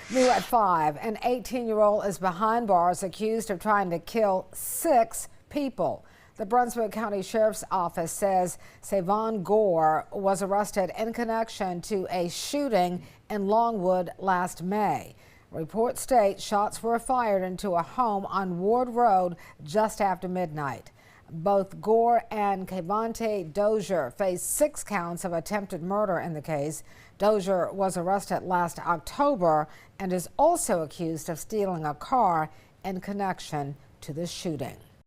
New at 5, an 18-year-old is behind bars accused of trying to kill 6 people. The Brunswick County Sheriff's Office says Savon Gore was arrested in connection to a shooting in Longwood last May. Reports state shots were fired into a home on Ward Road just after midnight. Both Gore and Cavante Dozier face 6 counts of attempted murder in the case. Dozier was arrested last October and is also accused of stealing a car in connection to the shooting.